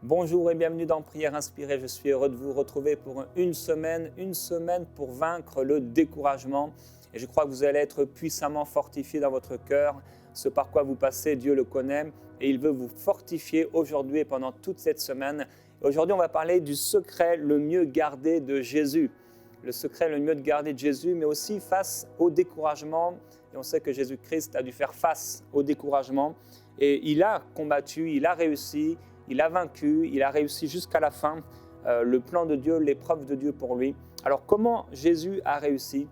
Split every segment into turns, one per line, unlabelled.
Bonjour et bienvenue dans Prière Inspirée. Je suis heureux de vous retrouver pour une semaine pour vaincre le découragement. Et je crois que vous allez être puissamment fortifiés dans votre cœur. Ce par quoi vous passez, Dieu le connaît et il veut vous fortifier aujourd'hui et pendant toute cette semaine. Aujourd'hui, on va parler du secret le mieux gardé de Jésus. Le secret le mieux de garder de Jésus, mais aussi face au découragement. Et on sait que Jésus-Christ a dû faire face au découragement. Et il a combattu, il a réussi. Il a vaincu, il a réussi jusqu'à la fin, le plan de Dieu, l'épreuve de Dieu pour lui. Alors comment Jésus a réussi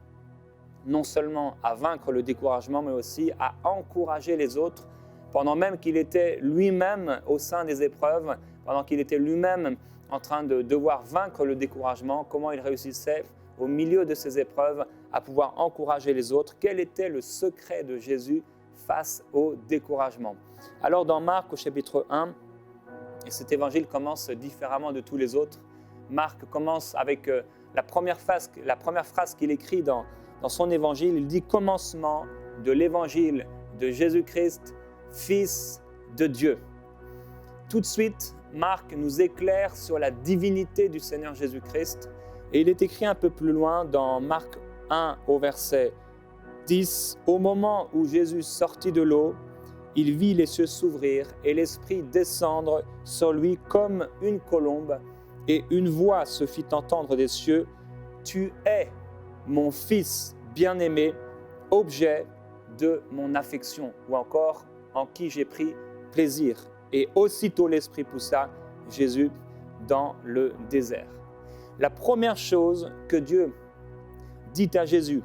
non seulement à vaincre le découragement, mais aussi à encourager les autres, pendant même qu'il était lui-même au sein des épreuves, pendant qu'il était lui-même en train de devoir vaincre le découragement, comment il réussissait au milieu de ces épreuves à pouvoir encourager les autres. Quel était le secret de Jésus face au découragement? Alors dans Marc au chapitre 1, et cet évangile commence différemment de tous les autres. Marc commence avec la première phrase qu'il écrit dans son évangile. Il dit « Commencement de l'évangile de Jésus-Christ, Fils de Dieu ». Tout de suite, Marc nous éclaire sur la divinité du Seigneur Jésus-Christ. Et il est écrit un peu plus loin dans Marc 1 au verset 10 « Au moment où Jésus sortit de l'eau, il vit les cieux s'ouvrir et l'Esprit descendre sur lui comme une colombe, et une voix se fit entendre des cieux, « Tu es mon Fils bien-aimé, objet de mon affection » ou encore « en qui j'ai pris plaisir ». Et aussitôt l'Esprit poussa Jésus dans le désert. La première chose que Dieu dit à Jésus,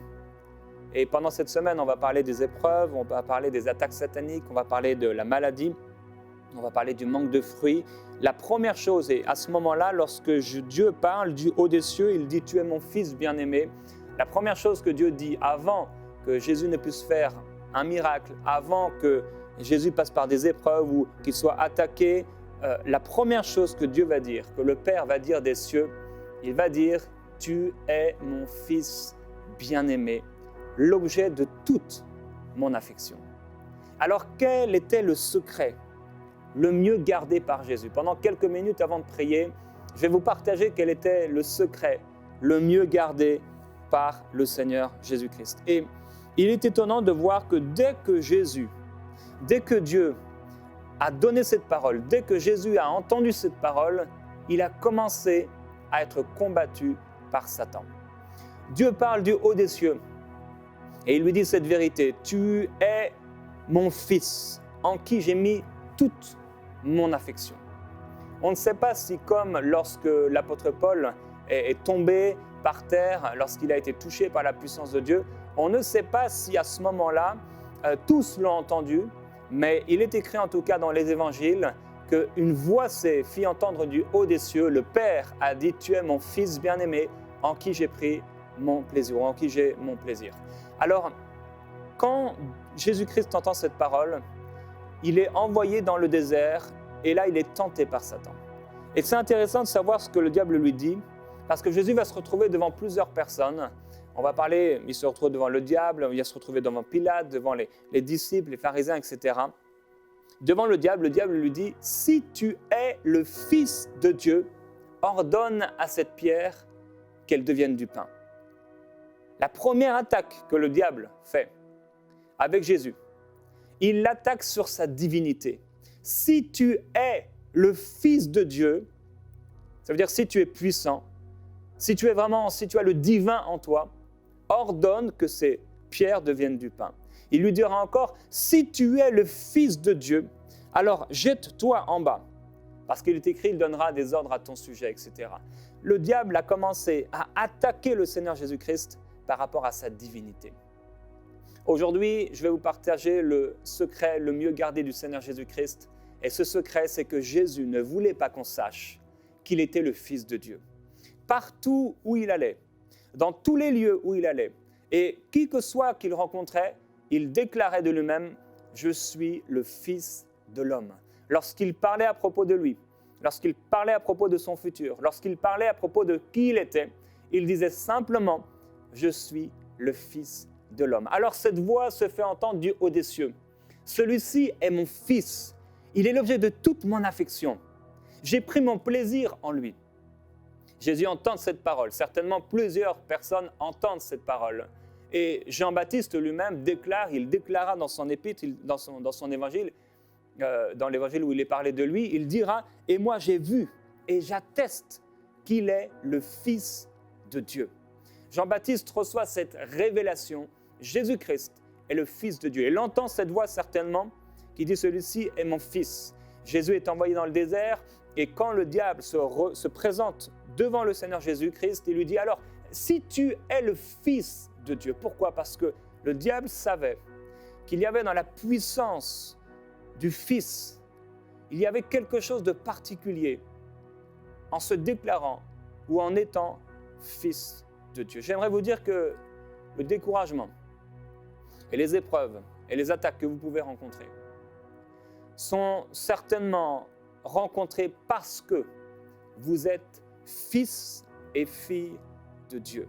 et pendant cette semaine, on va parler des épreuves, on va parler des attaques sataniques, on va parler de la maladie, on va parler du manque de fruits. La première chose, et à ce moment-là, lorsque Dieu parle du haut des cieux, il dit « Tu es mon Fils bien-aimé », la première chose que Dieu dit avant que Jésus ne puisse faire un miracle, avant que Jésus passe par des épreuves ou qu'il soit attaqué, la première chose que Dieu va dire, que le Père va dire des cieux, il va dire « Tu es mon Fils bien-aimé ». L'objet de toute mon affection. Alors, quel était le secret le mieux gardé par Jésus? Pendant quelques minutes avant de prier, je vais vous partager quel était le secret le mieux gardé par le Seigneur Jésus-Christ. Et il est étonnant de voir que dès que Dieu a donné cette parole, dès que Jésus a entendu cette parole, il a commencé à être combattu par Satan. Dieu parle du haut des cieux. Et il lui dit cette vérité, « Tu es mon Fils, en qui j'ai mis toute mon affection. » On ne sait pas si comme lorsque l'apôtre Paul est tombé par terre, lorsqu'il a été touché par la puissance de Dieu, on ne sait pas si à ce moment-là, tous l'ont entendu, mais il est écrit en tout cas dans les évangiles qu'une voix s'est fit entendre du haut des cieux, le Père a dit, « Tu es mon Fils bien-aimé, en qui j'ai pris mon plaisir, ou en qui j'ai mon plaisir. » Alors, quand Jésus-Christ entend cette parole, il est envoyé dans le désert et là, il est tenté par Satan. Et c'est intéressant de savoir ce que le diable lui dit, parce que Jésus va se retrouver devant plusieurs personnes. On va parler, il se retrouve devant le diable, il va se retrouver devant Pilate, devant les disciples, les pharisiens, etc. Devant le diable lui dit « Si tu es le Fils de Dieu, ordonne à cette pierre qu'elle devienne du pain. » La première attaque que le diable fait avec Jésus, il l'attaque sur sa divinité. Si tu es le Fils de Dieu, ça veut dire si tu es puissant, si tu as le divin en toi, ordonne que ces pierres deviennent du pain. Il lui dira encore, si tu es le Fils de Dieu, alors jette-toi en bas, parce qu'il est écrit, il donnera des ordres à ton sujet, etc. Le diable a commencé à attaquer le Seigneur Jésus-Christ par rapport à sa divinité. Aujourd'hui, je vais vous partager le secret le mieux gardé du Seigneur Jésus-Christ. Et ce secret, c'est que Jésus ne voulait pas qu'on sache qu'il était le Fils de Dieu. Partout où il allait, dans tous les lieux où il allait, et qui que soit qu'il rencontrait, il déclarait de lui-même « Je suis le Fils de l'homme ». Lorsqu'il parlait à propos de lui, lorsqu'il parlait à propos de son futur, lorsqu'il parlait à propos de qui il était, il disait simplement « Je suis le Fils de l'homme ». Alors cette voix se fait entendre du haut des cieux. « Celui-ci est mon Fils, il est l'objet de toute mon affection. J'ai pris mon plaisir en lui. Jésus entend cette parole. Certainement, plusieurs personnes entendent cette parole. Et Jean-Baptiste lui-même il déclara dans son épître, dans son évangile, dans l'évangile où il est parlé de lui, il dira « Et moi j'ai vu et j'atteste qu'il est le Fils de Dieu. » Jean-Baptiste reçoit cette révélation, Jésus-Christ est le Fils de Dieu. Il entend cette voix certainement qui dit « Celui-ci est mon Fils ». Jésus est envoyé dans le désert et quand le diable se présente devant le Seigneur Jésus-Christ, il lui dit « Alors, si tu es le Fils de Dieu », pourquoi ? Parce que le diable savait qu'il y avait dans la puissance du Fils, il y avait quelque chose de particulier en se déclarant ou en étant Fils de Dieu. J'aimerais vous dire que le découragement et les épreuves et les attaques que vous pouvez rencontrer sont certainement rencontrées parce que vous êtes fils et filles de Dieu.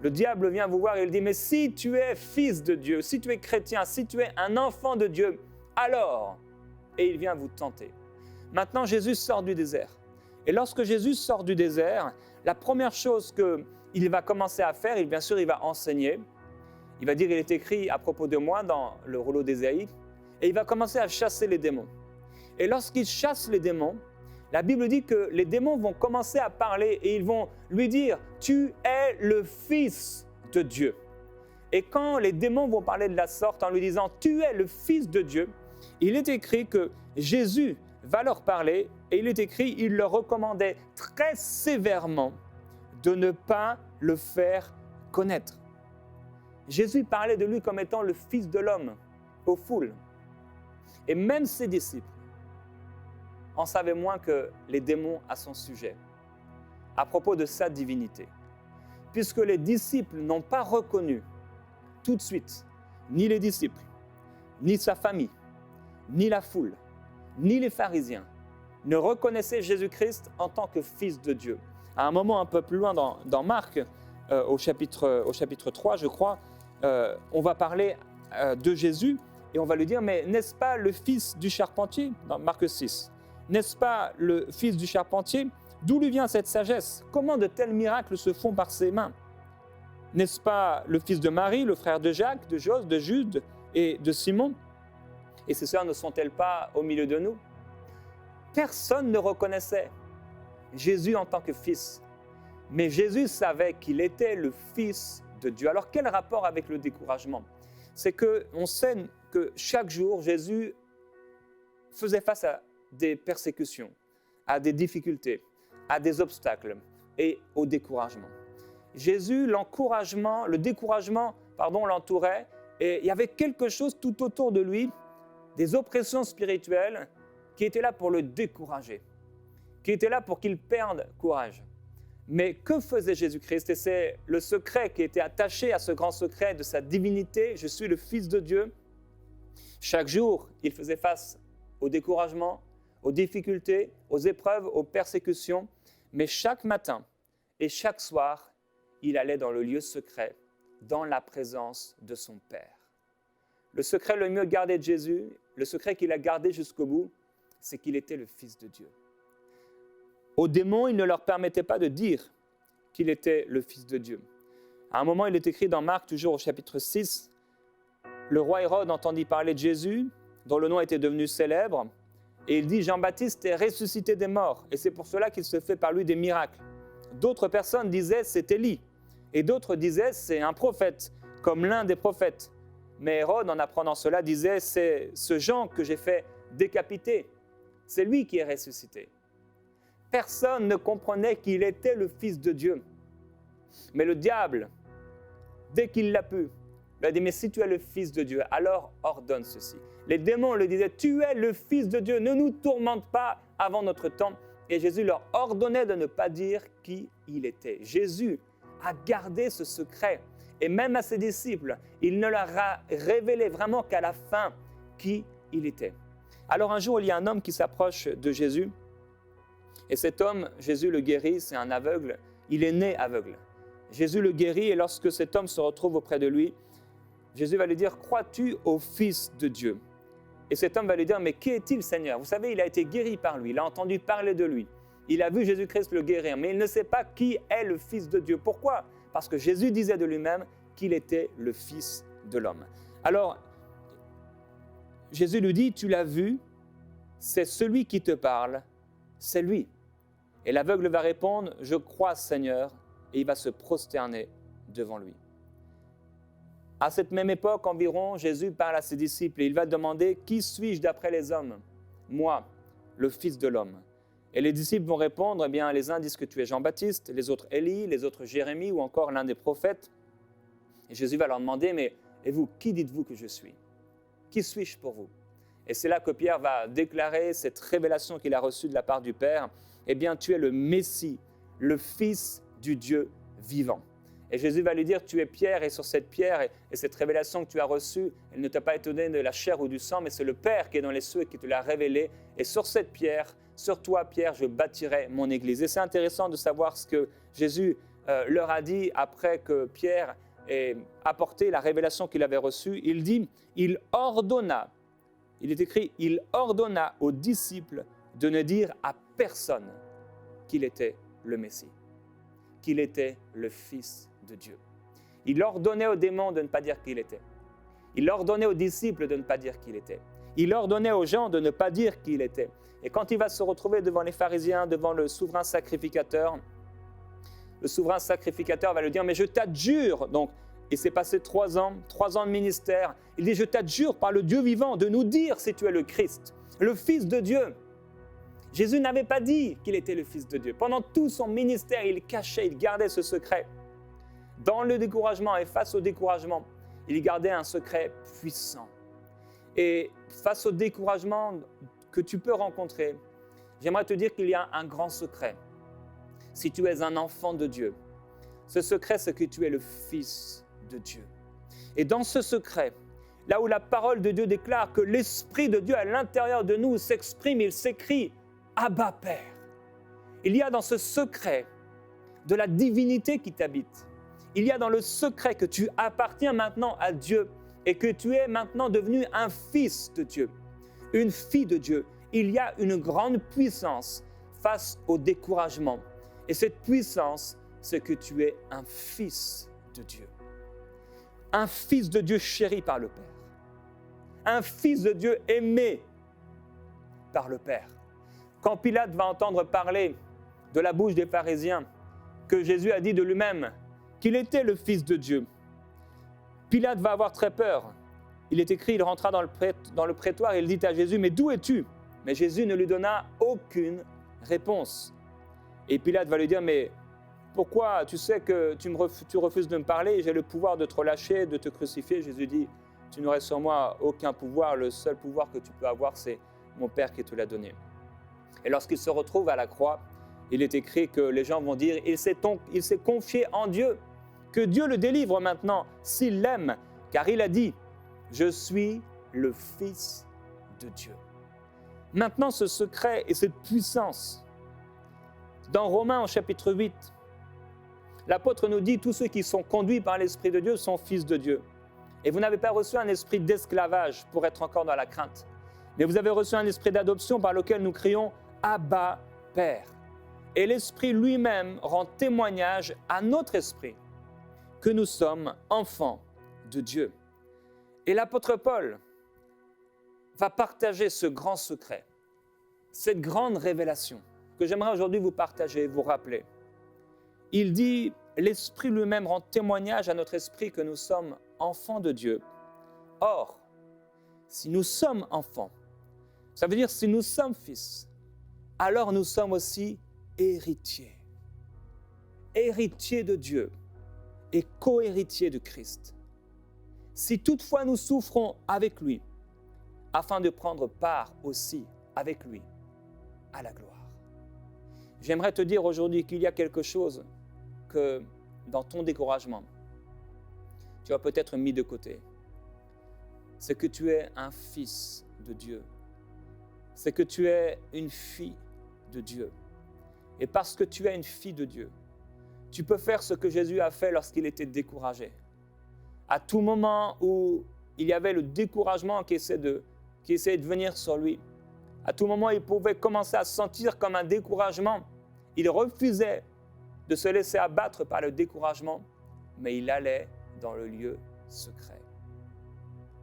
Le diable vient vous voir et il dit « Mais si tu es fils de Dieu, si tu es chrétien, si tu es un enfant de Dieu, alors… » Et il vient vous tenter. Maintenant, Jésus sort du désert. Et lorsque Jésus sort du désert, la première chose qu'il va commencer à faire, bien sûr, il va enseigner. Il va dire « Il est écrit à propos de moi dans le rouleau d'Ésaïe. » Et il va commencer à chasser les démons. Et lorsqu'il chasse les démons, la Bible dit que les démons vont commencer à parler et ils vont lui dire « Tu es le Fils de Dieu ». Et quand les démons vont parler de la sorte en lui disant « Tu es le Fils de Dieu », il est écrit que Jésus va leur parler et il est écrit, il leur recommandait très sévèrement de ne pas le faire connaître. Jésus parlait de lui comme étant le Fils de l'homme aux foules. Et même ses disciples en savaient moins que les démons à son sujet, à propos de sa divinité. Puisque les disciples n'ont pas reconnu tout de suite, ni les disciples, ni sa famille, ni la foule, ni les pharisiens, ne reconnaissaient Jésus-Christ en tant que Fils de Dieu. À un moment un peu plus loin dans Marc, au chapitre 3, je crois, on va parler de Jésus et on va lui dire « Mais n'est-ce pas le fils du charpentier ?» Dans Marc 6. « N'est-ce pas le fils du charpentier ? D'où lui vient cette sagesse ? Comment de tels miracles se font par ses mains ? N'est-ce pas le fils de Marie, le frère de Jacques, de Jose, de Jude et de Simon ? Et ces sœurs ne sont-elles pas au milieu de nous ? » Personne ne reconnaissait Jésus en tant que fils. Mais Jésus savait qu'il était le Fils de Dieu. Alors quel rapport avec le découragement ? C'est qu'on sait que chaque jour, Jésus faisait face à des persécutions, à des difficultés, à des obstacles et au découragement. Jésus, le découragement l'entourait et il y avait quelque chose tout autour de lui, des oppressions spirituelles qui étaient là pour le décourager, qui étaient là pour qu'il perde courage. Mais que faisait Jésus-Christ ? Et c'est le secret qui était attaché à ce grand secret de sa divinité, je suis le Fils de Dieu. Chaque jour, il faisait face au découragement, aux difficultés, aux épreuves, aux persécutions. Mais chaque matin et chaque soir, il allait dans le lieu secret, dans la présence de son Père. Le secret le mieux gardé de Jésus, le secret qu'il a gardé jusqu'au bout, c'est qu'il était le Fils de Dieu. Aux démons, il ne leur permettait pas de dire qu'il était le Fils de Dieu. À un moment, il est écrit dans Marc, toujours au chapitre 6, le roi Hérode entendit parler de Jésus, dont le nom était devenu célèbre, et il dit « Jean-Baptiste est ressuscité des morts, et c'est pour cela qu'il se fait par lui des miracles. » D'autres personnes disaient « c'est Élie », et d'autres disaient « c'est un prophète, comme l'un des prophètes. » Mais Hérode, en apprenant cela, disait « c'est ce Jean que j'ai fait décapiter, c'est lui qui est ressuscité. » Personne ne comprenait qu'il était le Fils de Dieu. Mais le diable, dès qu'il l'a pu, lui a dit « Mais si tu es le Fils de Dieu, alors ordonne ceci. » Les démons lui disaient « Tu es le Fils de Dieu, ne nous tourmente pas avant notre temps. » Et Jésus leur ordonnait de ne pas dire qui il était. Jésus a gardé ce secret. Et même à ses disciples, il ne leur a révélé vraiment qu'à la fin qui il était. Alors un jour, il y a un homme qui s'approche de Jésus. Et cet homme, Jésus le guérit, c'est un aveugle. Il est né aveugle. Jésus le guérit et lorsque cet homme se retrouve auprès de lui, Jésus va lui dire « Crois-tu au Fils de Dieu ?» Et cet homme va lui dire, mais qui est-il, Seigneur? Vous savez, il a été guéri par lui, il a entendu parler de lui. Il a vu Jésus-Christ le guérir, mais il ne sait pas qui est le Fils de Dieu. Pourquoi? Parce que Jésus disait de lui-même qu'il était le Fils de l'homme. Alors, Jésus lui dit, tu l'as vu, c'est celui qui te parle, c'est lui. Et l'aveugle va répondre, je crois, Seigneur, et il va se prosterner devant lui. À cette même époque environ, Jésus parle à ses disciples et il va demander, qui suis-je d'après les hommes? Moi, le Fils de l'homme. Et les disciples vont répondre, eh bien, les uns disent que tu es Jean-Baptiste, les autres Élie, les autres Jérémie ou encore l'un des prophètes. Et Jésus va leur demander, mais et vous, qui dites-vous que je suis? Qui suis-je pour vous? Et c'est là que Pierre va déclarer cette révélation qu'il a reçue de la part du Père. Eh bien, tu es le Messie, le Fils du Dieu vivant. Et Jésus va lui dire, tu es Pierre, et sur cette pierre, et cette révélation que tu as reçue, elle ne t'a pas été donnée de la chair ou du sang, mais c'est le Père qui est dans les cieux et qui te l'a révélé. Et sur cette pierre, sur toi, Pierre, je bâtirai mon Église. Et c'est intéressant de savoir ce que Jésus leur a dit après que Pierre ait apporté la révélation qu'il avait reçue. Il dit, il est écrit, il ordonna aux disciples de ne dire à personne qu'il était le Messie, qu'il était le Fils de Dieu. Il ordonnait aux démons de ne pas dire qui il était. Il ordonnait aux disciples de ne pas dire qui il était. Il ordonnait aux gens de ne pas dire qui il était. Et quand il va se retrouver devant les pharisiens, devant le souverain sacrificateur va lui dire, mais je t'adjure, donc il s'est passé 3 ans de ministère. Il dit, je t'adjure par le Dieu vivant de nous dire si tu es le Christ, le Fils de Dieu. Jésus n'avait pas dit qu'il était le Fils de Dieu. Pendant tout son ministère, il cachait, il gardait ce secret. Dans le découragement et face au découragement, il gardait un secret puissant. Et face au découragement que tu peux rencontrer, j'aimerais te dire qu'il y a un grand secret. Si tu es un enfant de Dieu, ce secret, c'est que tu es le Fils de Dieu. Et dans ce secret, là où la parole de Dieu déclare que l'Esprit de Dieu à l'intérieur de nous s'exprime, il s'écrit « Abba Père ». Il y a dans ce secret de la divinité qui t'habite. Il y a dans le secret que tu appartiens maintenant à Dieu et que tu es maintenant devenu un fils de Dieu, une fille de Dieu. Il y a une grande puissance face au découragement. Et cette puissance, c'est que tu es un fils de Dieu. Un fils de Dieu chéri par le Père. Un fils de Dieu aimé par le Père. Quand Pilate va entendre parler de la bouche des pharisiens que Jésus a dit de lui-même qu'il était le Fils de Dieu, Pilate va avoir très peur. Il est écrit, il rentra dans le prétoire et il dit à Jésus, « Mais d'où es-tu » Mais Jésus ne lui donna aucune réponse. Et Pilate va lui dire, « Mais pourquoi tu sais que tu refuses de me parler, j'ai le pouvoir de te relâcher, de te crucifier ?» Jésus dit, « Tu n'aurais sur moi aucun pouvoir, le seul pouvoir que tu peux avoir, c'est mon Père qui te l'a donné. » Et lorsqu'il se retrouve à la croix, il est écrit que les gens vont dire, il s'est confié en Dieu, que Dieu le délivre maintenant s'il l'aime, car il a dit, je suis le Fils de Dieu. Maintenant, ce secret et cette puissance, dans Romains au chapitre 8, l'apôtre nous dit, tous ceux qui sont conduits par l'Esprit de Dieu sont fils de Dieu. Et vous n'avez pas reçu un esprit d'esclavage pour être encore dans la crainte, mais vous avez reçu un esprit d'adoption par lequel nous crions « Abba, Père ». Et l'Esprit lui-même rend témoignage à notre esprit que nous sommes enfants de Dieu. Et l'apôtre Paul va partager ce grand secret, cette grande révélation que j'aimerais aujourd'hui vous partager, vous rappeler. Il dit, l'Esprit lui-même rend témoignage à notre esprit que nous sommes enfants de Dieu. Or, si nous sommes enfants, ça veut dire si nous sommes fils, alors nous sommes aussi héritiers. Héritiers de Dieu et co-héritiers de Christ. Si toutefois nous souffrons avec lui, afin de prendre part aussi avec lui à la gloire. J'aimerais te dire aujourd'hui qu'il y a quelque chose que dans ton découragement, tu as peut-être mis de côté. C'est que tu es un fils de Dieu. C'est que tu es une fille de Dieu. Et parce que tu es une fille de Dieu, tu peux faire ce que Jésus a fait lorsqu'il était découragé. À tout moment où il y avait le découragement qui essaie de qui essayaient de venir sur lui. À tout moment, il pouvait commencer à sentir comme un découragement. Il refusait de se laisser abattre par le découragement, mais il allait dans le lieu secret.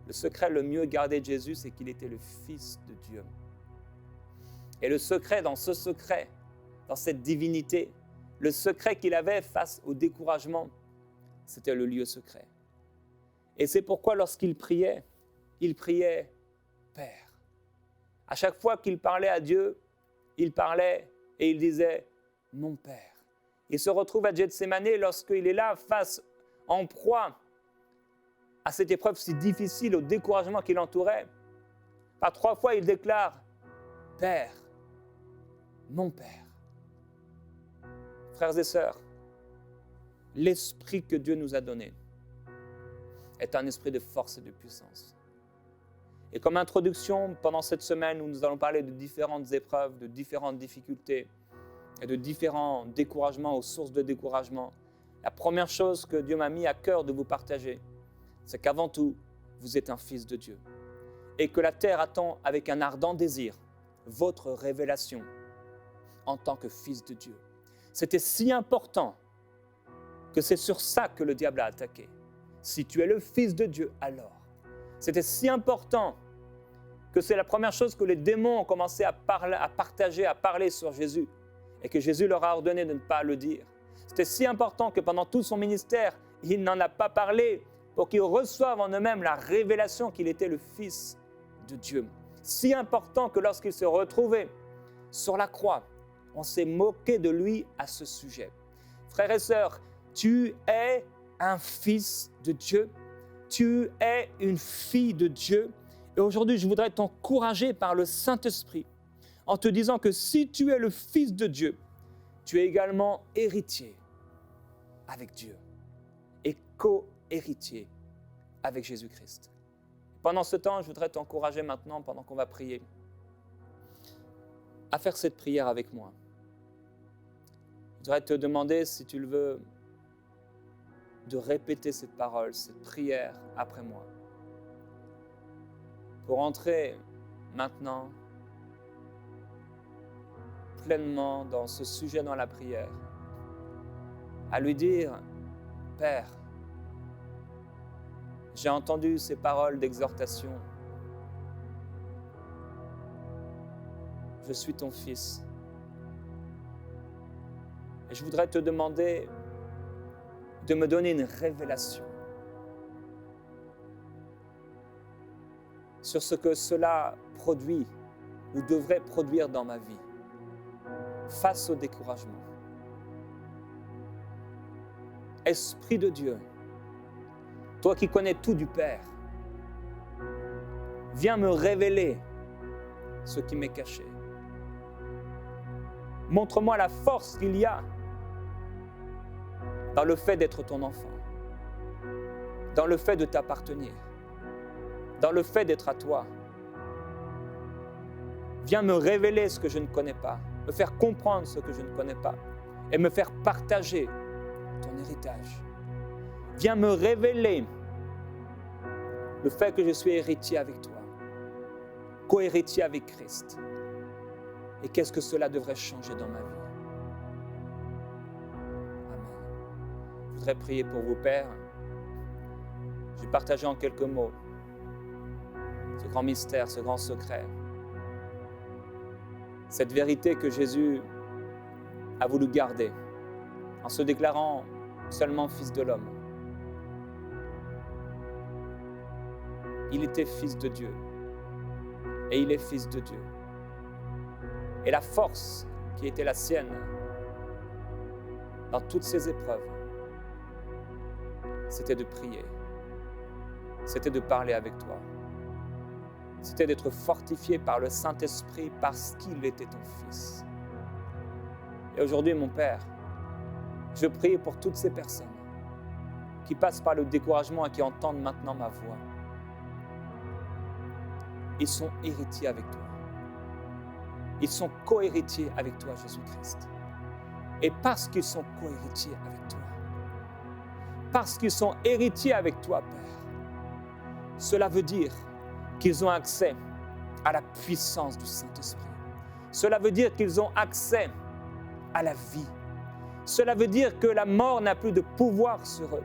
Le secret le mieux gardé de Jésus, c'est qu'il était le Fils de Dieu. Et le secret, dans ce secret, dans cette divinité, le secret qu'il avait face au découragement, c'était le lieu secret. Et c'est pourquoi lorsqu'il priait Père. À chaque fois qu'il parlait à Dieu, il parlait et il disait mon Père. Il se retrouve à Gethsémane lorsqu'il est là face en proie à cette épreuve si difficile, au découragement qui l'entourait. Par 3 fois, il déclare Père, mon Père. Frères et sœurs, l'esprit que Dieu nous a donné est un esprit de force et de puissance. Et comme introduction, pendant cette semaine où nous allons parler de différentes épreuves, de différentes difficultés et de différents découragements aux sources de découragement, la première chose que Dieu m'a mis à cœur de vous partager, c'est qu'avant tout, vous êtes un fils de Dieu et que la terre attend avec un ardent désir votre révélation en tant que fils de Dieu. C'était si important que c'est sur ça que le diable a attaqué. Si tu es le fils de Dieu, alors. C'était si important que c'est la première chose que les démons ont commencé à partager, à parler sur Jésus et que Jésus leur a ordonné de ne pas le dire. C'était si important que pendant tout son ministère, il n'en a pas parlé pour qu'ils reçoivent en eux-mêmes la révélation qu'il était le Fils de Dieu. Si important que lorsqu'il se retrouvait sur la croix, on s'est moqué de lui à ce sujet. Frères et sœurs, tu es un fils de Dieu, tu es une fille de Dieu. Et aujourd'hui, je voudrais t'encourager par le Saint-Esprit en te disant que si tu es le fils de Dieu, tu es également héritier avec Dieu et co-héritier avec Jésus-Christ. Pendant ce temps, je voudrais t'encourager maintenant, pendant qu'on va prier, à faire cette prière avec moi. Je voudrais te demander, si tu le veux, de répéter cette parole, cette prière après moi. Pour entrer maintenant pleinement dans ce sujet dans la prière, à lui dire, Père, j'ai entendu ces paroles d'exhortation. Je suis ton fils. Et je voudrais te demander de me donner une révélation sur ce que cela produit ou devrait produire dans ma vie face au découragement. Esprit de Dieu, toi qui connais tout du Père, viens me révéler ce qui m'est caché. Montre-moi la force qu'il y a dans le fait d'être ton enfant, dans le fait de t'appartenir, dans le fait d'être à toi. Viens me révéler ce que je ne connais pas, me faire comprendre ce que je ne connais pas et me faire partager ton héritage. Viens me révéler le fait que je suis héritier avec toi, co-héritier avec Christ. Et qu'est-ce que cela devrait changer dans ma vie? Amen. Je voudrais prier pour vous, Père. Je vais partager en quelques mots ce grand mystère, ce grand secret. Cette vérité que Jésus a voulu garder en se déclarant seulement Fils de l'homme. Il était Fils de Dieu et il est Fils de Dieu. Et la force qui était la sienne dans toutes ces épreuves, c'était de prier, c'était de parler avec toi, c'était d'être fortifié par le Saint-Esprit parce qu'il était ton Fils. Et aujourd'hui, mon Père, je prie pour toutes ces personnes qui passent par le découragement et qui entendent maintenant ma voix. Ils sont héritiers avec toi. Ils sont co-héritiers avec toi, Jésus-Christ. Et parce qu'ils sont co-héritiers avec toi, parce qu'ils sont héritiers avec toi, Père, cela veut dire qu'ils ont accès à la puissance du Saint-Esprit. Cela veut dire qu'ils ont accès à la vie. Cela veut dire que la mort n'a plus de pouvoir sur eux.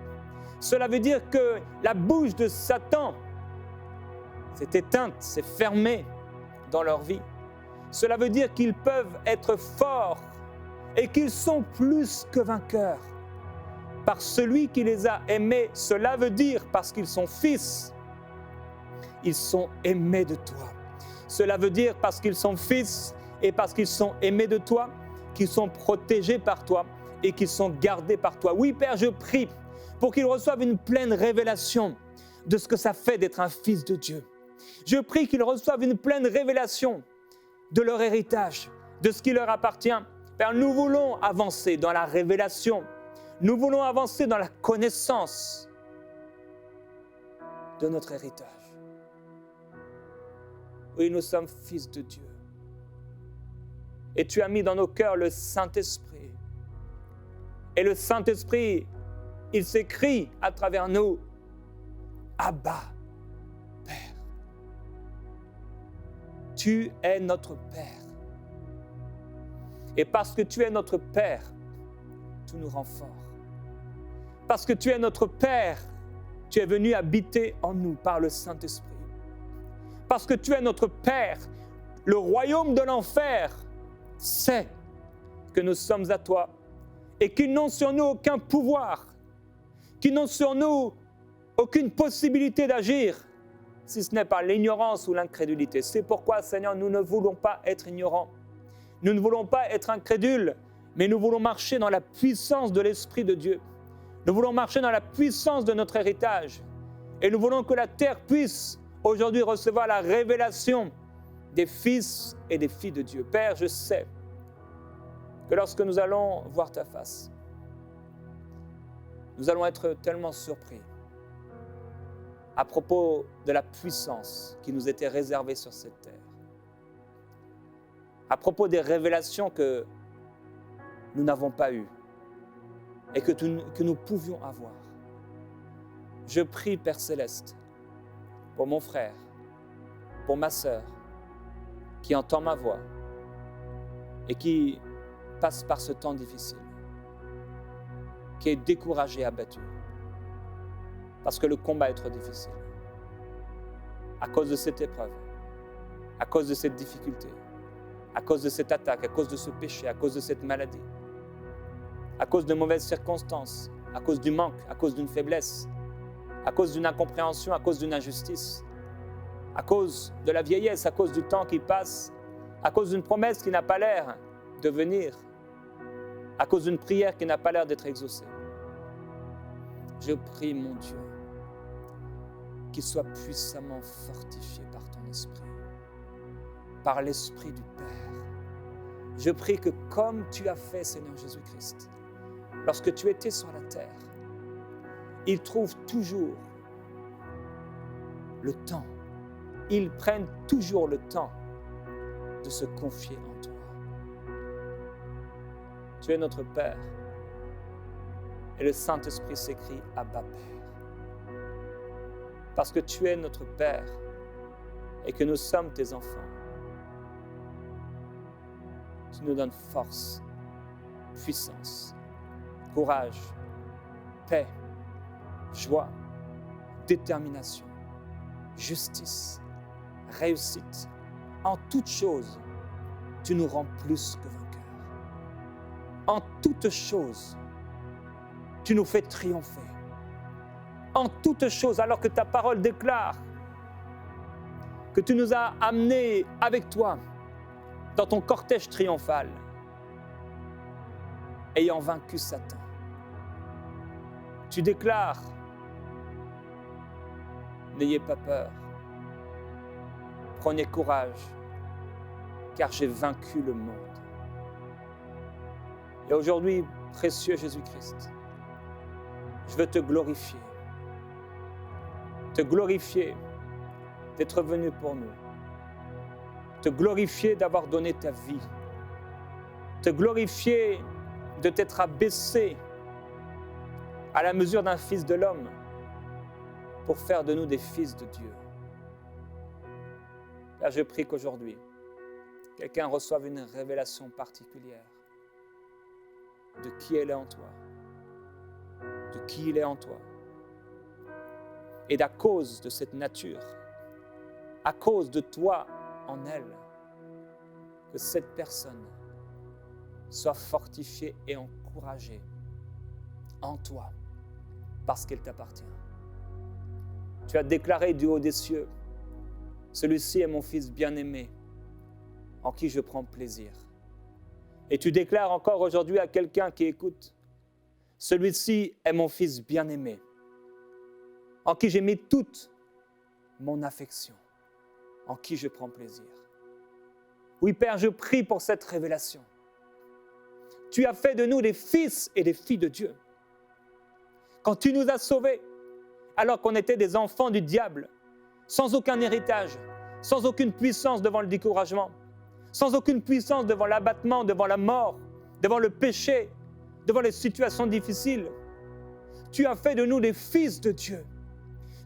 Cela veut dire que la bouche de Satan s'est éteinte, s'est fermée dans leur vie. Cela veut dire qu'ils peuvent être forts et qu'ils sont plus que vainqueurs par celui qui les a aimés. Cela veut dire, parce qu'ils sont fils, ils sont aimés de toi. Cela veut dire, parce qu'ils sont fils et parce qu'ils sont aimés de toi, qu'ils sont protégés par toi et qu'ils sont gardés par toi. Oui, Père, je prie pour qu'ils reçoivent une pleine révélation de ce que ça fait d'être un fils de Dieu. Je prie qu'ils reçoivent une pleine révélation de leur héritage, de ce qui leur appartient. Père, nous voulons avancer dans la révélation. Nous voulons avancer dans la connaissance de notre héritage. Oui, nous sommes fils de Dieu. Et tu as mis dans nos cœurs le Saint-Esprit. Et le Saint-Esprit, il s'écrit à travers nous, Abba, Père. Tu es notre Père. Et parce que tu es notre Père, tu nous rends forts. Parce que tu es notre Père, tu es venu habiter en nous par le Saint-Esprit. Parce que tu es notre Père, le royaume de l'enfer sait que nous sommes à toi et qu'ils n'ont sur nous aucun pouvoir, qu'ils n'ont sur nous aucune possibilité d'agir, si ce n'est par l'ignorance ou l'incrédulité. C'est pourquoi, Seigneur, nous ne voulons pas être ignorants. Nous ne voulons pas être incrédules, mais nous voulons marcher dans la puissance de l'Esprit de Dieu. Nous voulons marcher dans la puissance de notre héritage. Et nous voulons que la terre puisse aujourd'hui recevoir la révélation des fils et des filles de Dieu. Père, je sais que lorsque nous allons voir ta face, nous allons être tellement surpris à propos de la puissance qui nous était réservée sur cette terre, à propos des révélations que nous n'avons pas eues et que nous pouvions avoir. Je prie, Père Céleste, pour mon frère, pour ma sœur, qui entend ma voix et qui passe par ce temps difficile, qui est découragé, abattu, parce que le combat est trop difficile, à cause de cette épreuve, à cause de cette difficulté, à cause de cette attaque, à cause de ce péché, à cause de cette maladie, à cause de mauvaises circonstances, à cause du manque, à cause d'une faiblesse, à cause d'une incompréhension, à cause d'une injustice, à cause de la vieillesse, à cause du temps qui passe, à cause d'une promesse qui n'a pas l'air de venir, à cause d'une prière qui n'a pas l'air d'être exaucée. Je prie, mon Dieu, qu'il soit puissamment fortifié par ton esprit, par l'Esprit du Père. Je prie que comme tu as fait, Seigneur Jésus-Christ, lorsque tu étais sur la terre, ils trouvent toujours le temps, ils prennent toujours le temps de se confier en toi. Tu es notre Père et le Saint-Esprit s'écrie Abba Père. Parce que tu es notre Père et que nous sommes tes enfants, tu nous donnes force, puissance, courage, paix, joie, détermination, justice, réussite. En toutes choses, tu nous rends plus que vainqueurs. En toutes choses, tu nous fais triompher. En toutes choses, alors que ta parole déclare que tu nous as amenés avec toi dans ton cortège triomphal, ayant vaincu Satan. Tu déclares, n'ayez pas peur, prenez courage, car j'ai vaincu le monde. Et aujourd'hui, précieux Jésus-Christ, je veux te glorifier d'être venu pour nous, te glorifier d'avoir donné ta vie, te glorifier de t'être abaissé à la mesure d'un fils de l'homme pour faire de nous des fils de Dieu. Père, je prie qu'aujourd'hui, quelqu'un reçoive une révélation particulière de qui elle est en toi, de qui il est en toi. Et à cause de cette nature, à cause de toi en elle, que cette personne soit fortifiée et encouragée en toi, parce qu'elle t'appartient. Tu as déclaré du haut des cieux, celui-ci est mon fils bien-aimé, en qui je prends plaisir. Et tu déclares encore aujourd'hui à quelqu'un qui écoute, celui-ci est mon fils bien-aimé, en qui j'ai mis toute mon affection, en qui je prends plaisir. Oui, Père, je prie pour cette révélation. Tu as fait de nous des fils et des filles de Dieu. Quand tu nous as sauvés, alors qu'on était des enfants du diable, sans aucun héritage, sans aucune puissance devant le découragement, sans aucune puissance devant l'abattement, devant la mort, devant le péché, devant les situations difficiles. Tu as fait de nous des fils de Dieu.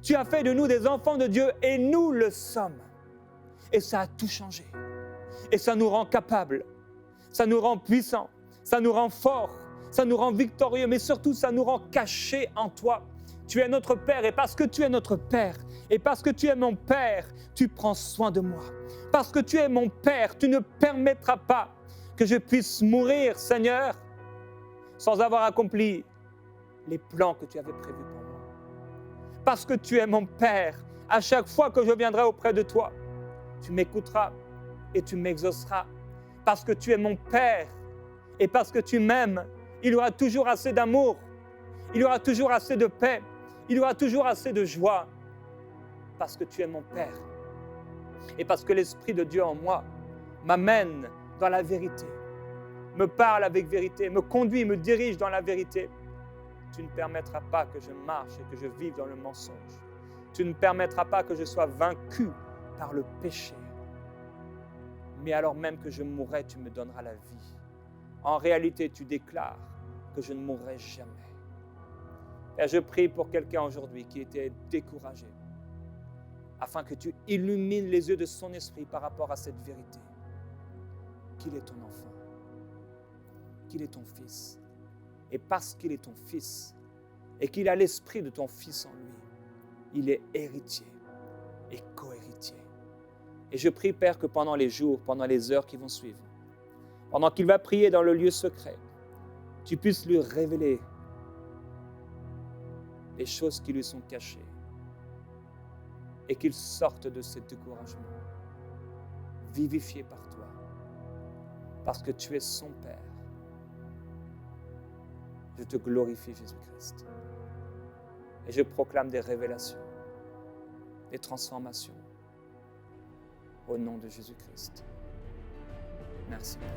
Tu as fait de nous des enfants de Dieu et nous le sommes. Et ça a tout changé. Et ça nous rend capables, ça nous rend puissants, ça nous rend forts, ça nous rend victorieux, mais surtout ça nous rend cachés en toi. Tu es notre Père et parce que tu es notre Père, et parce que tu es mon Père, tu prends soin de moi. Parce que tu es mon Père, tu ne permettras pas que je puisse mourir, Seigneur, sans avoir accompli les plans que tu avais prévus pour moi. Parce que tu es mon Père, à chaque fois que je viendrai auprès de toi, tu m'écouteras et tu m'exauceras. Parce que tu es mon Père et parce que tu m'aimes, il y aura toujours assez d'amour, il y aura toujours assez de paix, il y aura toujours assez de joie. Parce que tu es mon Père et parce que l'Esprit de Dieu en moi m'amène dans la vérité, me parle avec vérité, me conduit, me dirige dans la vérité. Tu ne permettras pas que je marche et que je vive dans le mensonge. Tu ne permettras pas que je sois vaincu par le péché. Mais alors même que je mourrai, tu me donneras la vie. En réalité, tu déclares que je ne mourrai jamais. Et je prie pour quelqu'un aujourd'hui qui était découragé, afin que tu illumines les yeux de son esprit par rapport à cette vérité, qu'il est ton enfant, qu'il est ton fils. Et parce qu'il est ton fils, et qu'il a l'esprit de ton fils en lui, il est héritier et co-héritier. Et je prie, Père, que pendant les jours, pendant les heures qui vont suivre, pendant qu'il va prier dans le lieu secret, tu puisses lui révéler les choses qui lui sont cachées et qu'il sorte de ce découragement, vivifié par toi, parce que tu es son Père. Je te glorifie, Jésus-Christ. Et je proclame des révélations, des transformations, au nom de Jésus-Christ. Merci, Père.